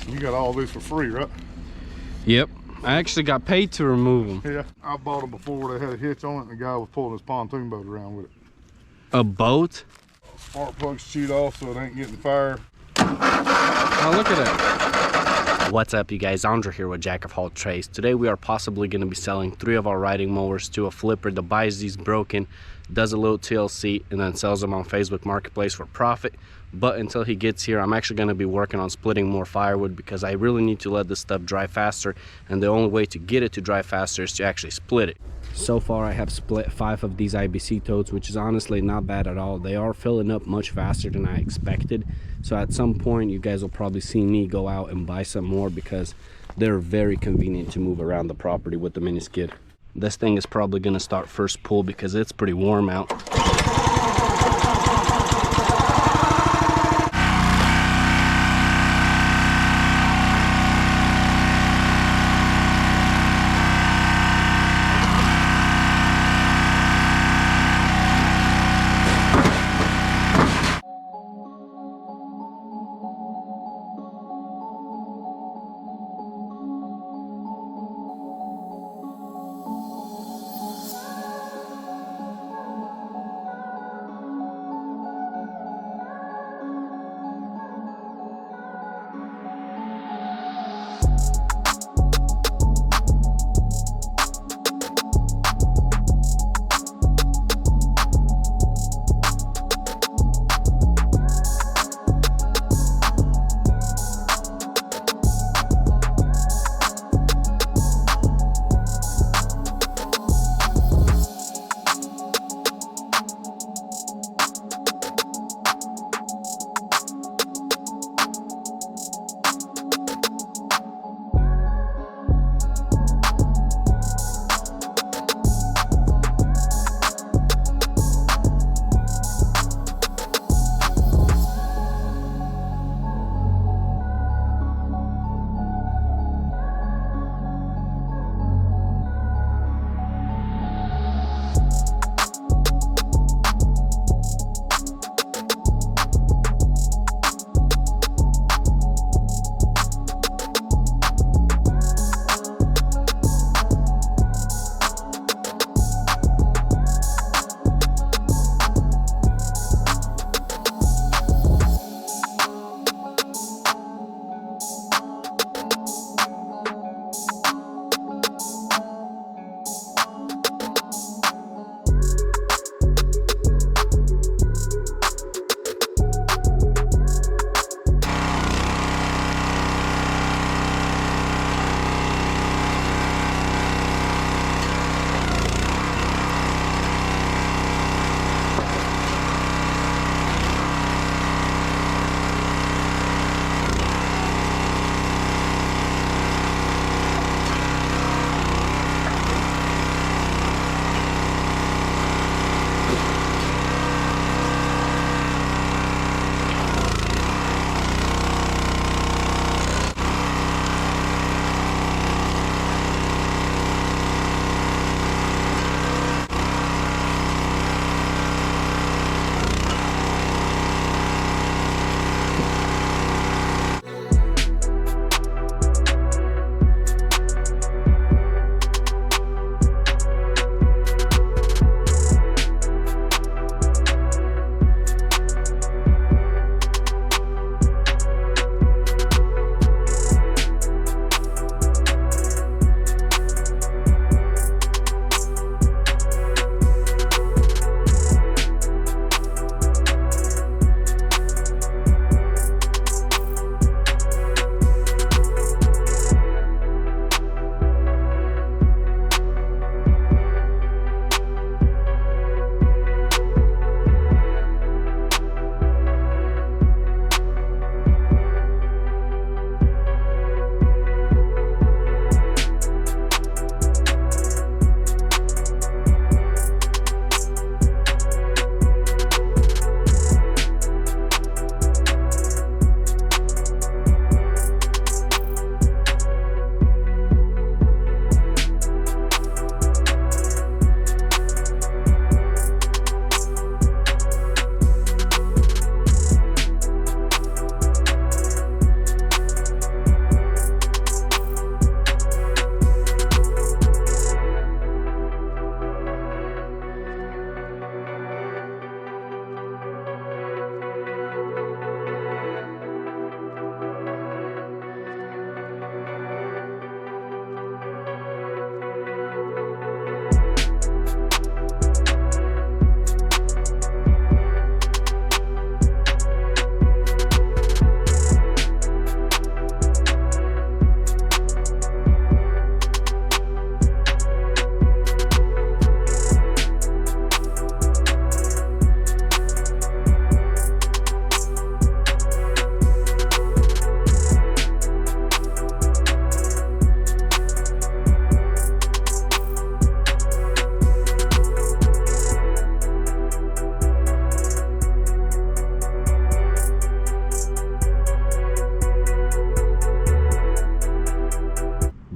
You got all these for free, right? Yep. I actually got paid to remove them. Yeah, I bought them before. They had a hitch on it, and the guy was pulling his pontoon boat around with it. A boat? Spark plugs chewed off so it ain't getting fire. Oh, look at that. What's up, you guys? Andre here with Jack of all trades. Today we are possibly going to be selling 3 of our riding mowers to a flipper that buys these broken, does a little TLC, and then sells them on Facebook Marketplace for profit. But until he gets here, I'm actually going to be working on splitting more firewood because I really need to let this stuff dry faster, and the only way to get it to dry faster is to actually split it. So far I have split 5 of these IBC totes, which is honestly not bad at all. They are filling up much faster than I expected, so at some point you guys will probably see me go out and buy some more because they're very convenient to move around the property with the mini skid. This thing is probably going to start first pull because it's pretty warm out.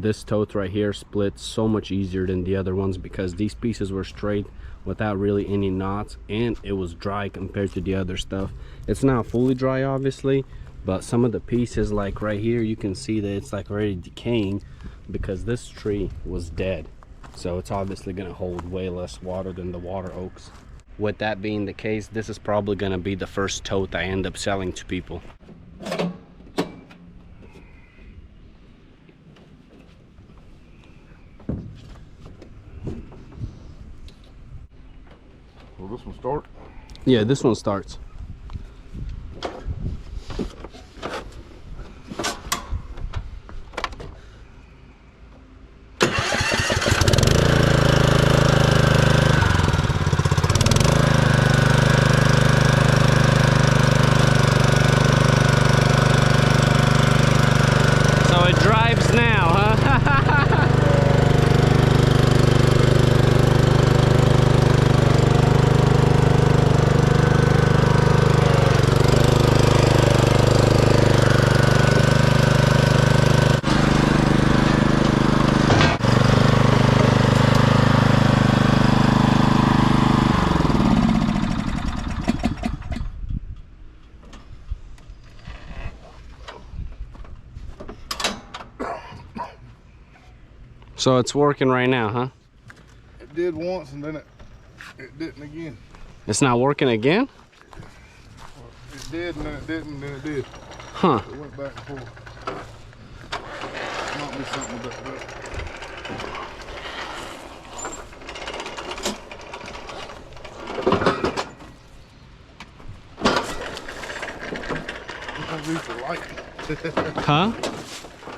this tote right here split so much easier than the other ones because these pieces were straight without really any knots, and it was dry compared to the other stuff. It's not fully dry obviously, but some of the pieces, like right here, you can see that it's like already decaying because this tree was dead. So it's obviously going to hold way less water than the water oaks. With that being the case, this is probably going to be the first tote I end up selling to people. Will this one start? Yeah, this one starts. So it drives now, huh? So it's working right now, huh? It did once and then it didn't again. It's not working again? It did and then it didn't and then it did. Huh. It went back and forth. Might be something with that belt. These are light. Huh?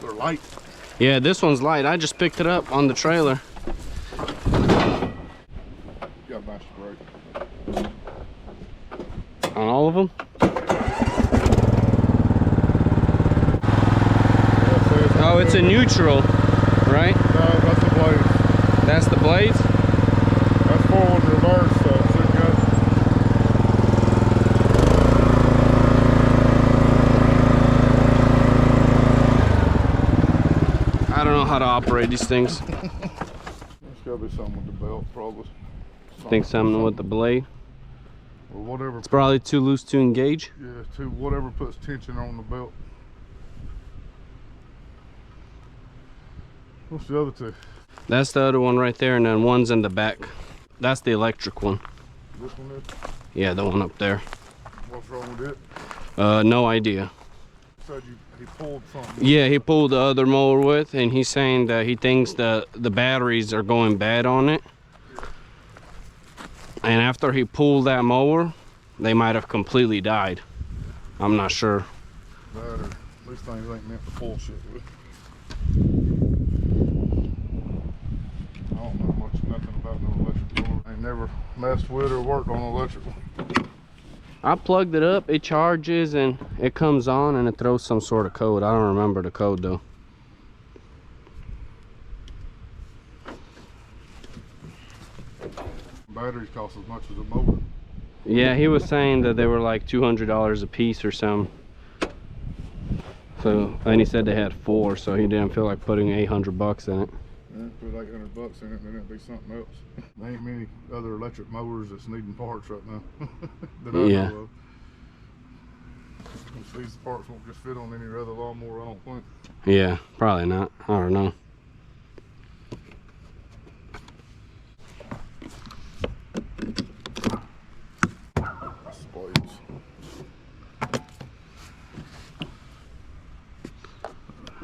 They're light. Yeah, this one's light. I just picked it up on the trailer. You got a bunch of brake. On all of them? Oh, it's a neutral, right? No, that's the blades. That's the blades? That's forward and reverse, so it's good. I don't know how to operate these things. There's gotta be something with the belt, probably. Think something with the blade. Or whatever. It's probably too loose to engage. Yeah, to whatever puts tension on the belt. What's the other two? That's the other one right there, and then one's in the back. That's the electric one. This one is? Yeah, the one up there. What's wrong with it? No idea. Said he pulled something. Yeah, he pulled the other mower with, and he's saying that he thinks the batteries are going bad on it. And after he pulled that mower, they might have completely died. I'm not sure. That or these things ain't meant to pull shit with. I don't know nothing about no electric mower. I ain't never messed with or worked on an electric one. I plugged it up, it charges, and it comes on, and it throws some sort of code. I don't remember the code though. Batteries cost as much as a mower. Yeah, he was saying that they were like $200 a piece or something. So, and he said they had 4, so he didn't feel like putting $800 in it. Yeah, put $800 in it, then it'd be something else. There ain't many other electric mowers that's needing parts right now. That I know of. These parts won't just fit on any other lawnmower, I don't think. Yeah, probably not. I don't know. Blades.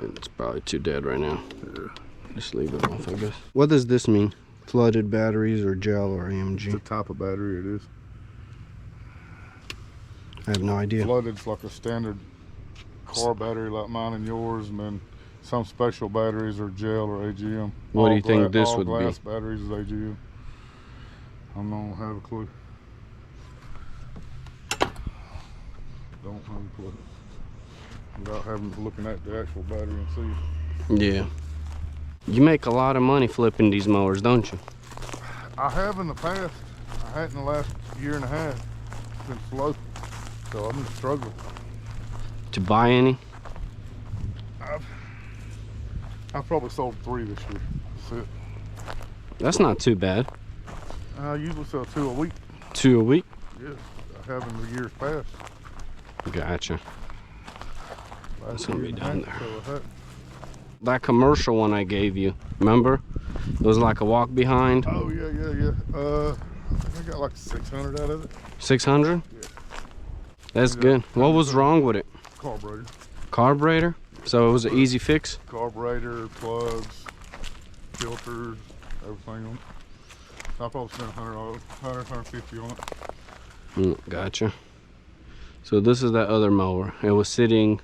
It's probably too dead right now. Yeah. Just leave it off, I guess. What does this mean? Flooded batteries or gel or AMG? It's the type of battery it is. I have no idea. Flooded's like a standard car battery like mine and yours, and then some special batteries are gel or AGM. What do you think this would be? All glass batteries is AGM. I don't have a clue. Don't have a clue. Without having looking at the actual battery and see. Yeah. You make a lot of money flipping these mowers, don't you? I have in the past. I hadn't in the last year and a half. It's been slow. So I'm just struggling. To buy any? I probably sold 3 this year. That's it. That's not too bad. I usually sell 2 a week. 2 a week? Yes, I have in the years past. Gotcha. That's gonna be down there. So That commercial one I gave you, remember? It was like a walk behind. oh yeah. I think I got like 600 out of it. 600? Yeah. That's good. What was wrong with it? Carburetor. Carburetor? So it was an easy fix? Carburetor, plugs, filters, everything on it. I probably spent $100, 150 on it. Gotcha. So this is that other mower. It was sitting,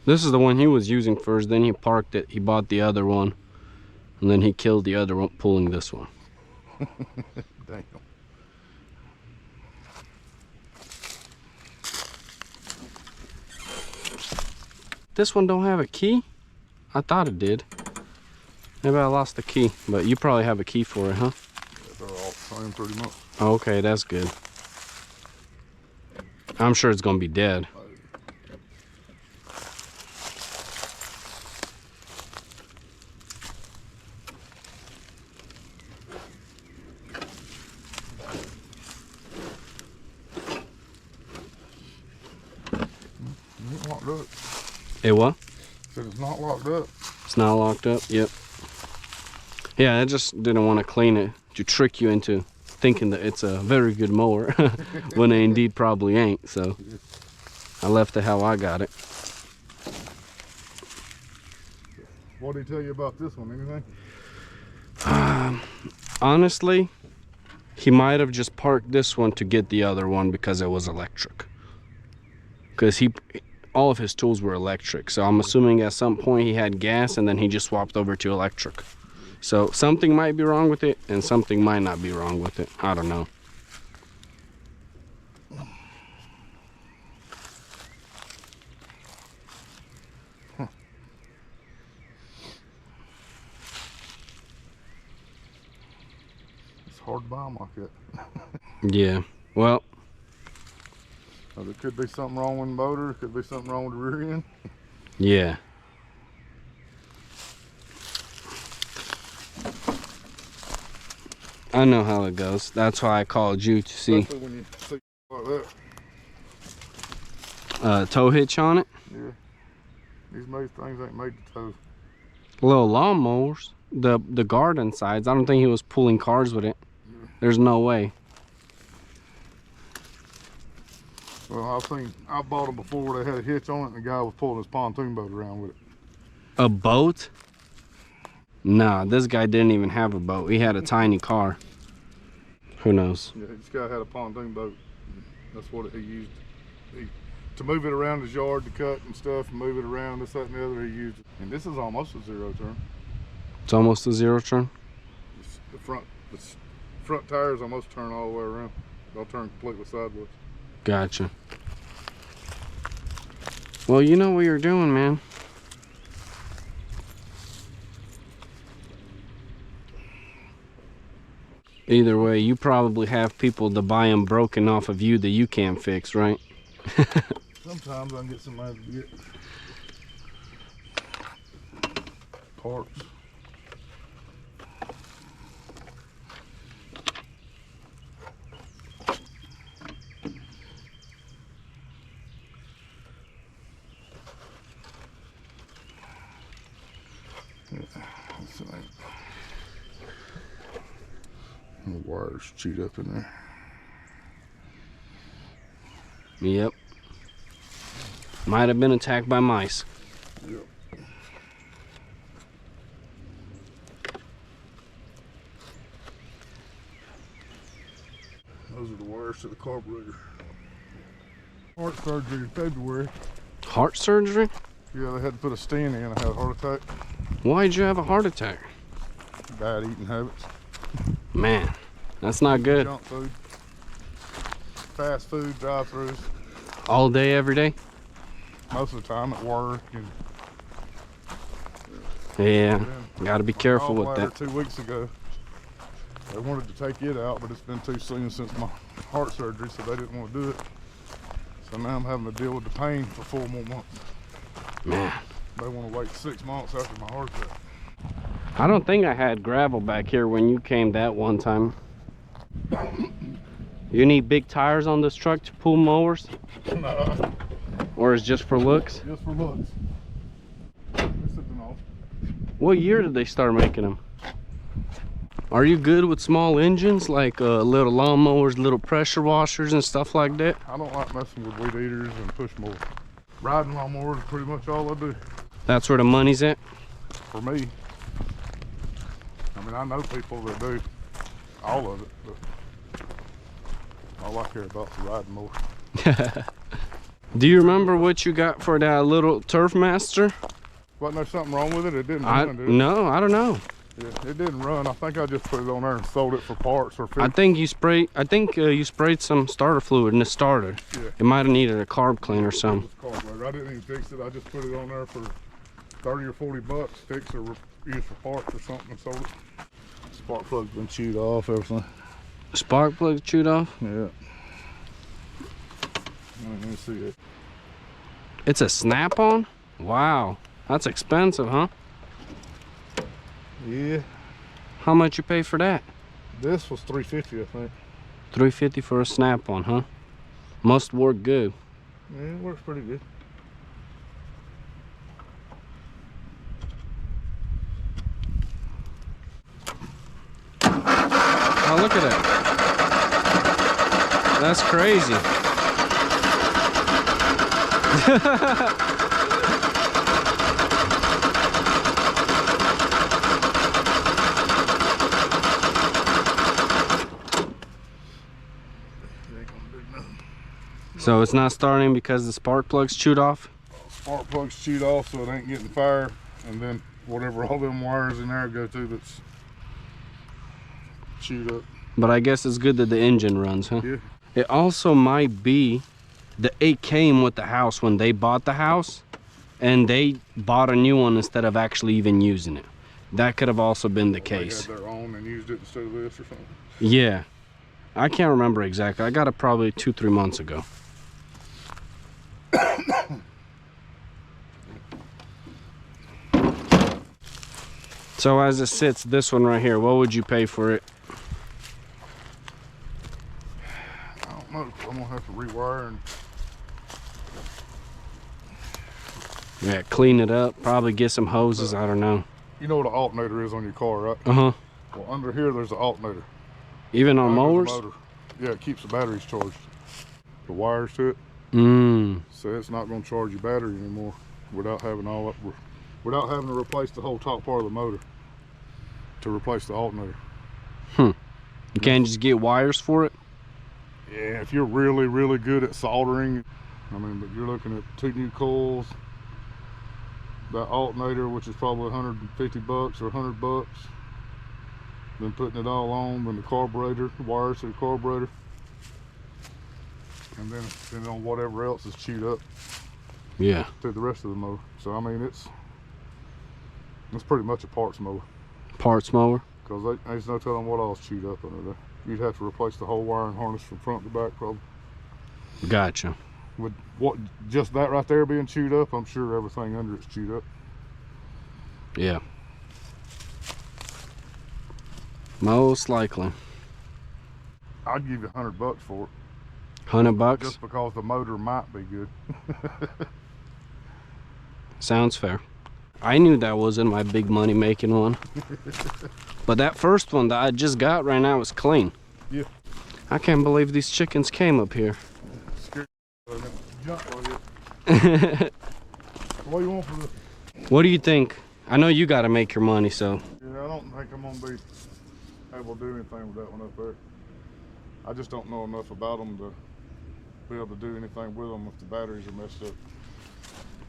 this is the one he was using first, then he parked it, he bought the other one, and then he killed the other one pulling this one. Damn. This one don't have a key? I thought it did. Maybe I lost the key, but you probably have a key for it, huh? Yeah, they're all the same pretty much. Okay, that's good. I'm sure it's gonna be dead. It's locked up. It what? Said it's not locked up. It's not locked up? Yep. Yeah, I just didn't want to clean it to trick you into thinking that it's a very good mower when it indeed probably ain't. So I left it how I got it. What did he tell you about this one? Anything? Honestly, he might have just parked this one to get the other one because it was electric. Because all of his tools were electric. So I'm assuming at some point he had gas and then he just swapped over to electric. So something might be wrong with it and something might not be wrong with it. I don't know. It's hard to buy them like that. Yeah, well. There could be something wrong with the motor. Could be something wrong with the rear end. Yeah. I know how it goes. That's why I called you to see. Especially when you see like that. Tow hitch on it. Yeah. These things ain't made to tow. Little lawnmowers. The garden sides. I don't think he was pulling cars with it. Yeah. There's no way. Well, I bought them before where they had a hitch on it and the guy was pulling his pontoon boat around with it. A boat? Nah, this guy didn't even have a boat. He had a tiny car. Who knows? Yeah, this guy had a pontoon boat. That's what he used. To move it around his yard, to cut and stuff, and move it around, this, that, and the other, he used it. And this is almost a zero turn. It's almost a zero turn? The front tires almost turn all the way around. They'll turn completely sideways. Gotcha. Well, you know what you're doing, man. Either way, you probably have people to buy them broken off of you that you can't fix, right? Sometimes I can get somebody to get parts. The wires chewed up in there. Yep. Might have been attacked by mice. Yep. Those are the wires to the carburetor. Heart surgery in February. Heart surgery? Yeah, they had to put a stent in. I had a heart attack. Why'd you have a heart attack? Bad eating habits. Man, that's not good. Junk food. Fast food, drive-thrus. All day, every day? Most of the time at work. And Yeah, gotta be careful with that. 2 weeks ago, they wanted to take it out, but it's been too soon since my heart surgery, so they didn't want to do it. So now I'm having to deal with the pain for 4 more months. Man, They want to wait 6 months after my haircut. I don't think I had gravel back here when you came that one time. You need big tires on this truck to pull mowers? No. Or is it just for looks? Just for looks. What year did they start making them? Are you good with small engines like little lawnmowers, little pressure washers and stuff like that? I don't like messing with weed eaters and push mowers. Riding lawnmowers is pretty much all I do. That's where the money's at? For me. I mean, I know people that do all of it, but all I care about is riding mower. Do you remember what you got for that little Turf Master? Wasn't there something wrong with it? It didn't run, did it? No, I don't know. Yeah, it didn't run. I think I just put it on there and sold it for parts or fixed. I think you sprayed some starter fluid and it started. Yeah. It might have needed a carb clean or something. I didn't even fix it. I just put it on there for 30 or 40 bucks, fix or use for parts or something, and sold it. Spark plug's been chewed off, everything. Spark plug chewed off? Yeah. Let me see it. It's a snap-on? Wow, that's expensive, huh? Yeah. How much you pay for that? This was $350, I think. $350 for a snap-on, huh? Must work good. Yeah, it works pretty good. Oh, look at that. That's crazy. So it's not starting because the spark plug's chewed off? Spark plug's chewed off so it ain't getting fire, and then whatever all them wires in there go to that's chewed up. But I guess it's good that the engine runs, huh? Yeah. It also might be that it came with the house when they bought the house and they bought a new one instead of actually even using it. That could have also been the case. They had their own and used it instead of this or something. Yeah. I can't remember exactly. I got it probably 2-3 months ago. So as it sits, this one right here, what would you pay for it? I don't know. I'm gonna have to rewire and Yeah, clean it up, probably get some hoses, I don't know. you know what an alternator is on your car, right? Uh-huh. Well, under here there's an alternator. Even on mowers? Motor. Yeah, it keeps the batteries charged. The wires to it. So it's not going to charge your battery anymore without having without having to replace the whole top part of the motor to replace the alternator. You can't just get wires for it? Yeah, if you're really, really good at soldering, I mean, but you're looking at 2 new coils, that alternator, which is probably 150 bucks or 100 bucks, then putting it all on, then the carburetor, the wires to the carburetor, and then on whatever else is chewed up. Yeah. To the rest of the mower. So I mean, it's pretty much a parts mower. Parts mower? Because there's no telling what all's chewed up under there. You'd have to replace the whole wiring harness from front to back, probably. Gotcha. With just that right there being chewed up, I'm sure everything under it's chewed up. Yeah. Most likely. I'd give you 100 bucks for it. 100 bucks? Just because the motor might be good. Sounds fair. I knew that wasn't my big money making one. But that first one that I just got right now is clean. Yeah. I can't believe these chickens came up here. What do you want for this? What do you think? I know you got to make your money, so. Yeah, I don't think I'm going to be able to do anything with that one up there. I just don't know enough about them to be able to do anything with them if the batteries are messed up.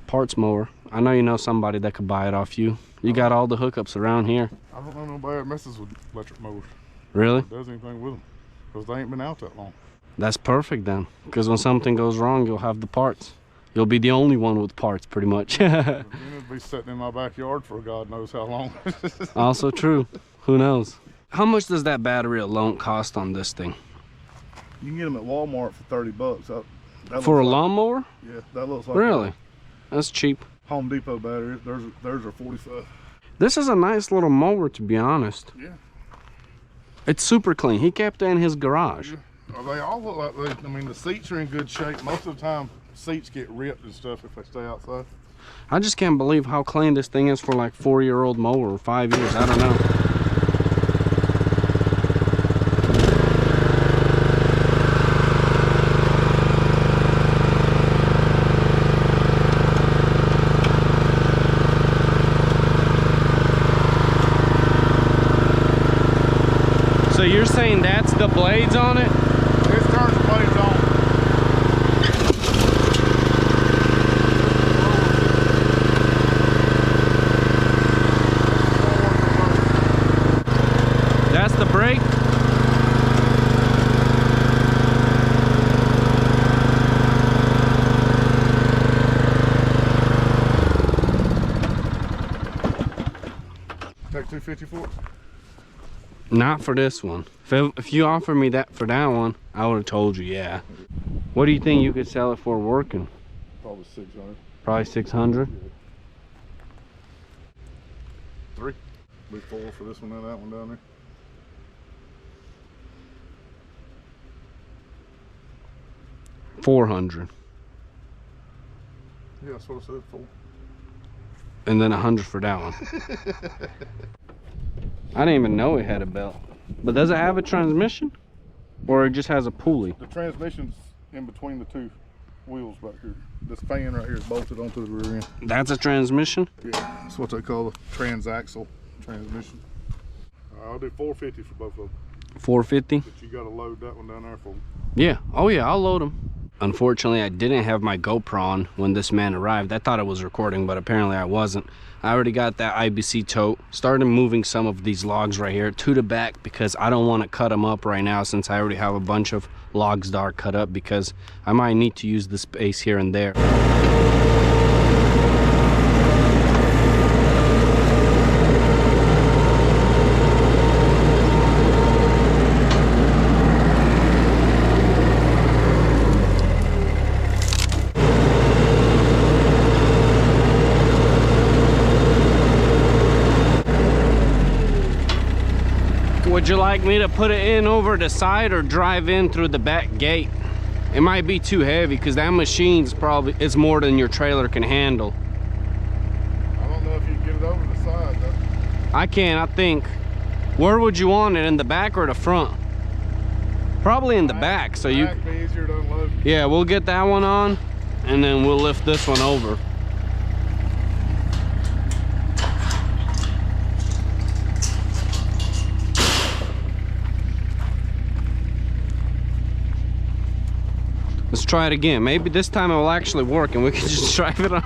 Parts mower. I know you know somebody that could buy it off you. You got all the hookups around here. I don't know nobody that messes with electric mowers. Really? Or does anything with them. Because they ain't been out that long. That's perfect then. Because when something goes wrong, you'll have the parts. You'll be the only one with parts, pretty much. Then it'd be sitting in my backyard for God knows how long. Also true. Who knows? How much does that battery alone cost on this thing? You can get them at Walmart for 30 bucks. For a lawnmower? Yeah, that looks like Really? That's cheap. Home Depot batteries. Theirs are 45. This is a nice little mower, to be honest. Yeah. It's super clean. He kept it in his garage. Yeah. They all look like I mean, the seats are in good shape. Most of the time, seats get ripped and stuff if they stay outside. I just can't believe how clean this thing is for like 4-year-old mower, or 5 years. I don't know. So you're saying that's the blades on it? This turns the blades on. That's the brake? Take 250 for it? Not for this one. If you offered me that for that one, I would have told you, yeah. What do you think you could sell it for working? Probably 600. Probably 600. Yeah. 3. Be 4 for this one and that one down there. $400. Yeah, that's what I said, 4. And then 100 for that one. I didn't even know it had a belt. But does it have a transmission? Or it just has a pulley? The transmission's in between the 2 wheels back here. This fan right here is bolted onto the rear end. That's a transmission? Yeah, that's what they call a transaxle transmission. I'll do 450 for both of them. 450? But you gotta load that one down there for me. Yeah. Oh yeah, I'll load them. Unfortunately, I didn't have my GoPro on when this man arrived. I thought I was recording, but apparently I wasn't. I already got that IBC tote. Started moving some of these logs right here to the back because I don't want to cut them up right now, since I already have a bunch of logs that are cut up, because I might need to use the space here and there. Would you like me to put it in over the side or drive in through the back gate? It might be too heavy because that machine's probably, it's more than your trailer can handle. I don't know if you can get it over the side though. I can, I think. Where would you want it, in the back or the front? Probably in the back, so you... Back be easier to unload. Yeah, we'll get that one on and then we'll lift this one over. Let's try it again. Maybe this time it will actually work and we can just drive it on.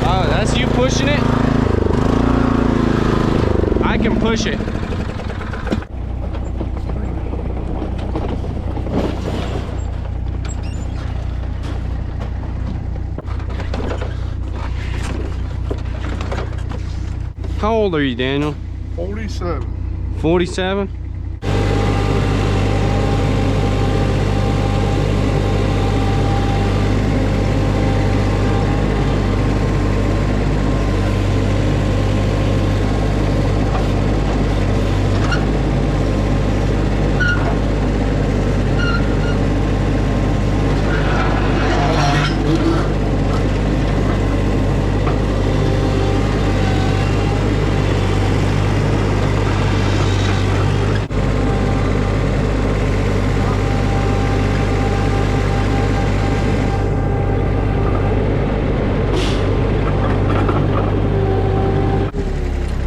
Oh, that's you pushing it? I can push it. How old are you, Daniel? 47. 47?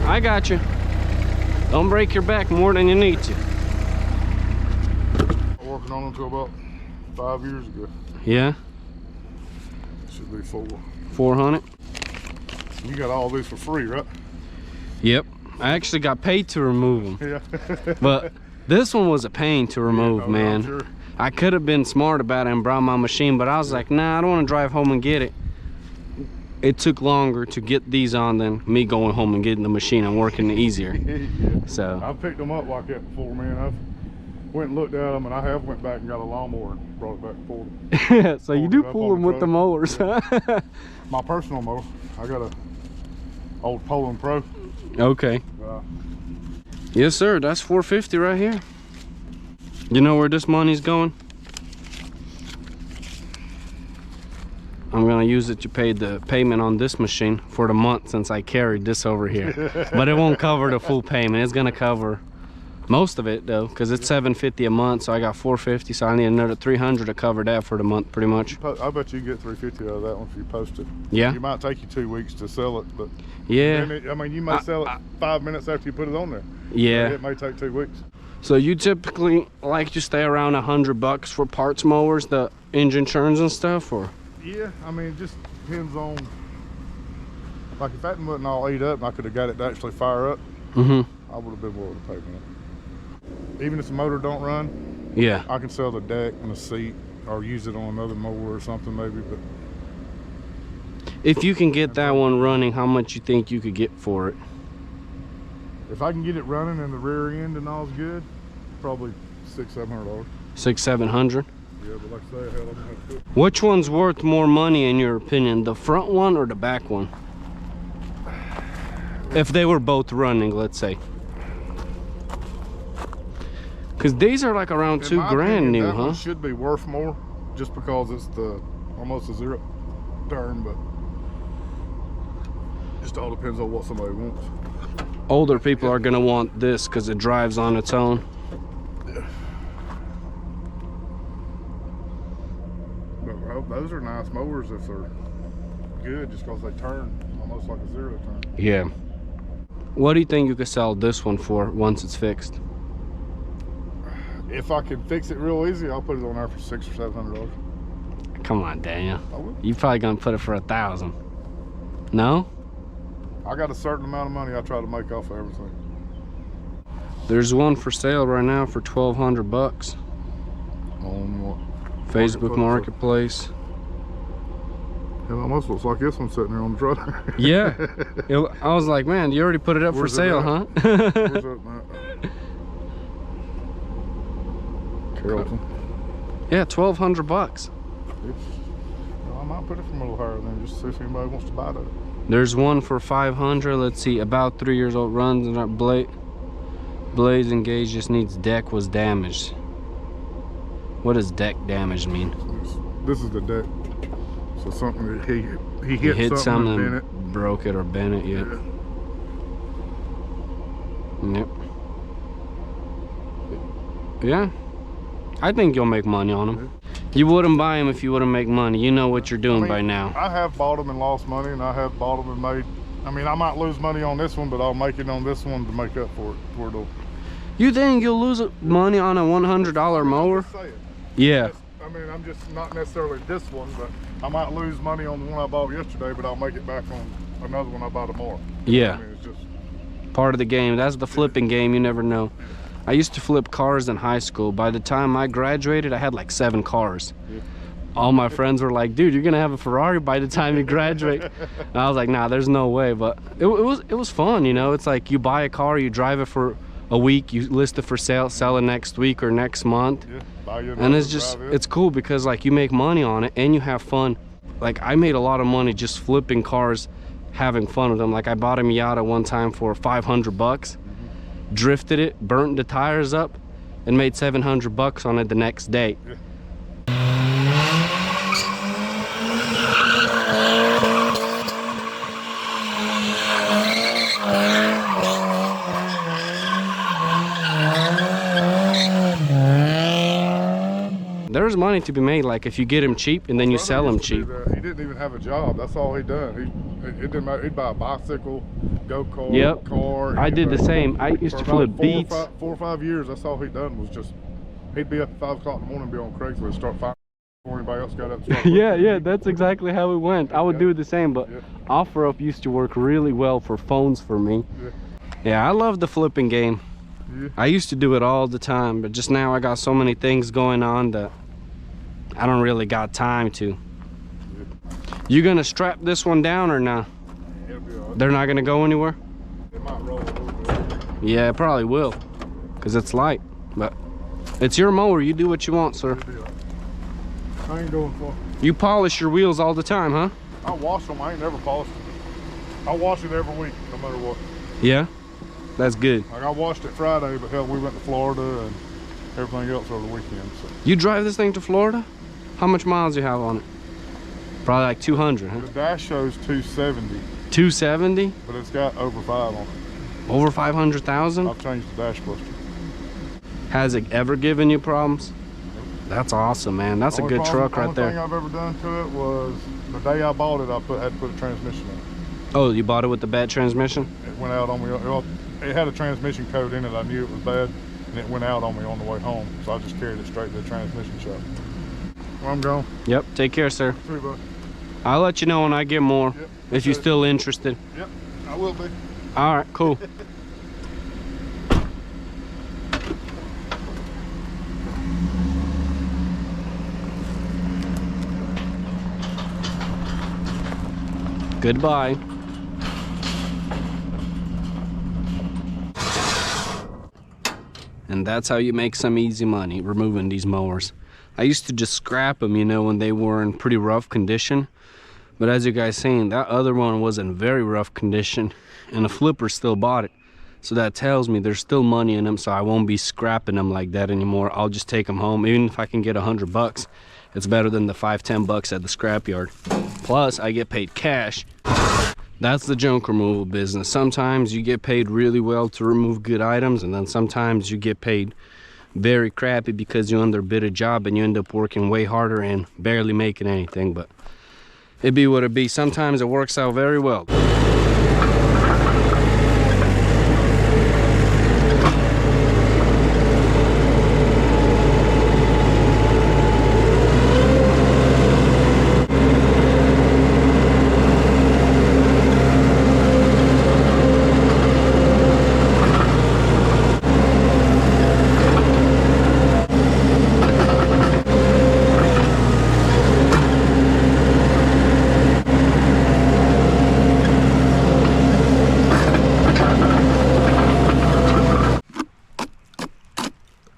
I got you. Don't break your back more than you need to. Working on them until about 5 years ago. Yeah? Should be 4. 400? You got all these for free, right? Yep. I actually got paid to remove them. Yeah. But this one was a pain to remove, no, man. I'm sure. I could have been smart about it and brought my machine, but I was like, nah, I don't want to drive home and get it. it took longer to get these on than me going home and getting the machine and working easier. Yeah. So I've picked them up like that before, man. I've went and looked at them, and I have went back and got a lawnmower and brought it back and pulled it. so you do pull them with the mowers, yeah. huh? My personal mower. I got a old Poland Pro. Okay. Yes, sir. That's $450 right here. You know where this money's going? I'm gonna use it to pay the payment on this machine for the month since I carried this over here. But it won't cover the full payment. It's gonna cover most of it though, because it's $750 a month, so I got $450, so I need another $300 to cover that for the month, pretty much. I bet you get $350 out of that one if you post it. Yeah. It might take you 2 weeks to sell it, but yeah. I mean, you may sell it 5 minutes after you put it on there. Yeah. So it may take 2 weeks. So you typically like to stay around $100 for parts mowers, the engine churns and stuff, or? Yeah, I mean, it just depends on. Like if that wasn't all ate up and I could have got it to actually fire up, I would have been willing to pay for it. Even if the motor don't run, yeah, I can sell the deck and the seat or use it on another mower or something maybe. But if you can get that one running, how much you think you could get for it? If I can get it running and the rear end and all's good, probably $600-700. $600-700. Yeah, but like I say, hell, I'm gonna have to put. Which one's worth more money in your opinion, the front one or the back one? If they were both running, let's say. Because these are like around $2,000 new, that huh? One should be worth more, just because it's the almost a zero turn, but just all depends on what somebody wants. Older people are gonna want this because it drives on its own. Yeah. But well, those are nice mowers if they're good, just because they turn almost like a zero turn. Yeah. What do you think you could sell this one for once it's fixed? If I can fix it real easy, I'll put it on there for $600 or $700. Come on, Daniel. I will. You probably gonna put it for $1,000. No? I got a certain amount of money I try to make off of everything. There's one for sale right now for $1,200. On what? Facebook Marketplace. It almost looks like this one sitting here on the truck. Yeah. I was like, man, you already put it up Where's for sale, it huh? Where's that, Matt? Carrollton. Yeah, $1,200. I might put it from a little higher then, just to see if anybody wants to buy that. There's one for $500. Let's see, about 3 years old, runs and our blades engaged, just needs deck was damaged. What does deck damage mean? This is the deck. So something that he hit something and bent it. Broke it or bent it, yeah. Yep. Yeah. I think you'll make money on them. You wouldn't buy them if you wouldn't make money. You know what you're doing by now. I have bought them and lost money, and I have bought them and made. I mean, I might lose money on this one, but I'll make it on this one to make up for it. For it'll. You think you'll lose money on a $100 mower? Yeah. I mean, I'm just not necessarily this one, but I might lose money on the one I bought yesterday, but I'll make it back on another one I bought tomorrow. Yeah. I mean, it's just part of the game. That's the flipping game. You never know. I used to flip cars in high school. By the time I graduated, I had like 7 cars. Yeah. All my friends were like, dude, you're gonna have a Ferrari by the time you graduate. And I was like, nah, there's no way. But it was fun, you know. It's like you buy a car, you drive it for a week, you list it for sale, sell it next week or next month. Yeah, buy you and it's just, it's cool because like you make money on it and you have fun. Like I made a lot of money just flipping cars, having fun with them. Like I bought a Miata one time for $500, drifted it, burnt the tires up, and made $700 on it the next day. Yeah. There's money to be made, like if you get him cheap and then you sell him cheap. He didn't even have a job. That's all he done. It didn't matter. He'd buy a bicycle, go-kart, yep. car. I did the same. I used to flip beats. 4 or 5 years, that's all he done was just, he'd be up at 5 o'clock in the morning, be on Craigslist, start finding before anybody else got up. Yeah, that's exactly how it went. I would do the same, but OfferUp used to work really well for phones for me. Yeah, I love the flipping game. I used to do it all the time, but just now I got so many things going on that I don't really got time to. You gonna strap this one down or not? It'll be all right. They're not gonna go anywhere? It might roll a little bit. Yeah, it probably will, because it's light. But it's your mower. You do what you want, sir. I ain't going for it. You polish your wheels all the time, huh? I wash them. I ain't never polished it. I wash it every week, no matter what. Yeah? That's good. Like I washed it Friday, but hell, we went to Florida and everything else over the weekend. So. You drive this thing to Florida? How much miles do you have on it? Probably like 200, huh? The dash shows 270, 270? but it's got over 5 on it. Over 500,000? I've changed the dash cluster. Has it ever given you problems? That's awesome, man. That's a good truck right there. The only thing I've ever done to it was the day I bought it, I had to put a transmission in it. Oh, you bought it with the bad transmission? It went out on me. It had a transmission code in it. I knew it was bad, and it went out on me on the way home. So I just carried it straight to the transmission shop. Well, I'm gone. Yep. Take care, sir. See you, bud. I'll let you know when I get more. Yep. If you're still interested. Yep, I will be. All right, cool. Goodbye. And that's how you make some easy money, removing these mowers. I used to just scrap them, you know, when they were in pretty rough condition. But as you guys seen, that other one was in very rough condition, and the flipper still bought it. So that tells me there's still money in them, so I won't be scrapping them like that anymore. I'll just take them home. Even if I can get $100, it's better than the $5–10 bucks at the scrapyard. Plus, I get paid cash. That's the junk removal business. Sometimes you get paid really well to remove good items, and then sometimes you get paid very crappy because you underbid a job and you end up working way harder and barely making anything. But it be what it be. Sometimes it works out very well.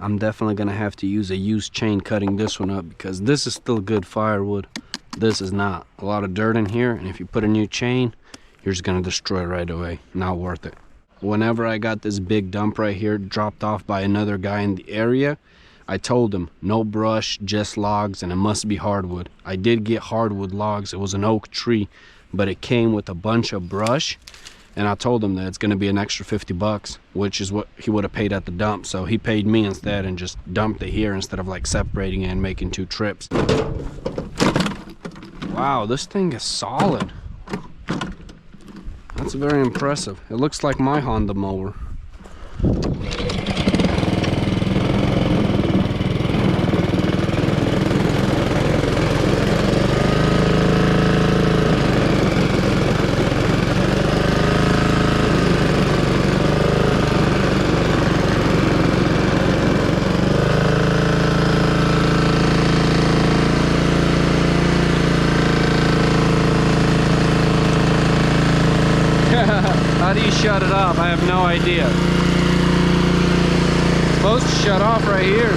I'm definitely gonna have to use a used chain cutting this one up because this is still good firewood. This is not. A lot of dirt in here, and if you put a new chain, you're just gonna destroy it right away. Not worth it. Whenever I got this big dump right here dropped off by another guy in the area, I told him no brush, just logs, and it must be hardwood. I did get hardwood logs. It was an oak tree, but it came with a bunch of brush. And I told him that it's gonna be an extra 50 bucks, which is what he would have paid at the dump. So he paid me instead and just dumped it here instead of like separating it and making 2 trips. Wow, this thing is solid. That's very impressive. It looks like my Honda mower. How do you shut it off? I have no idea. It's supposed to shut off right here.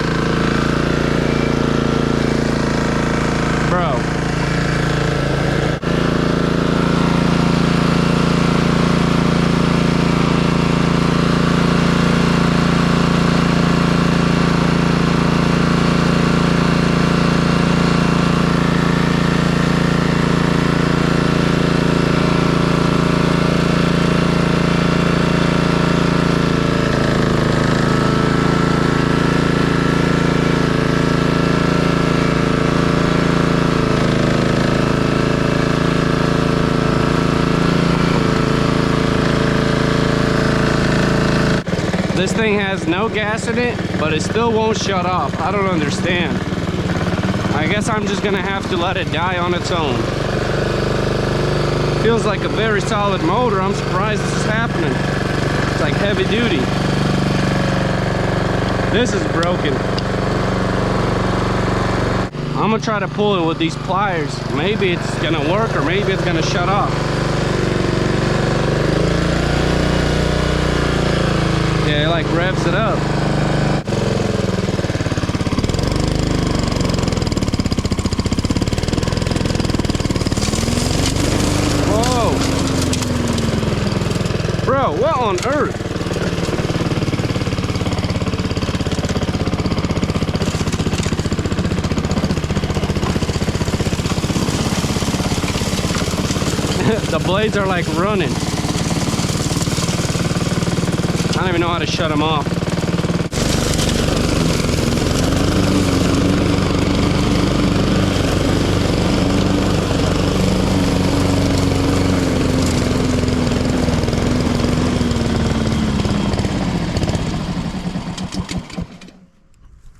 Bro. This thing has no gas in it, but it still won't shut off. I don't understand. I guess I'm just gonna have to let it die on its own. Feels like a very solid motor. I'm surprised this is happening. It's like heavy duty. This is broken. I'm gonna try to pull it with these pliers. Maybe it's gonna work, or maybe it's gonna shut off. Yeah, it like revs it up. Whoa! Bro, what on earth? The blades are like running. I don't even know how to shut them off.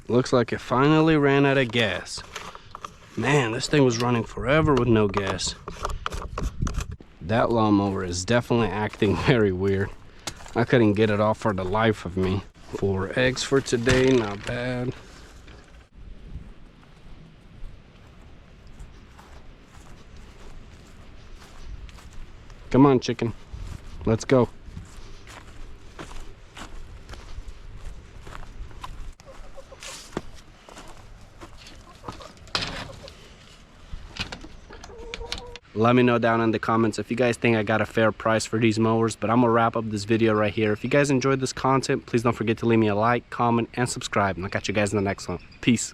Looks like it finally ran out of gas. Man, this thing was running forever with no gas. That lawnmower is definitely acting very weird. I couldn't get it off for the life of me. 4 eggs for today, not bad. Come on, chicken. Let's go. Let me know down in the comments if you guys think I got a fair price for these mowers, but I'm gonna wrap up this video right here. If you guys enjoyed this content, please don't forget to leave me a like, comment, and subscribe, and I'll catch you guys in the next one. Peace.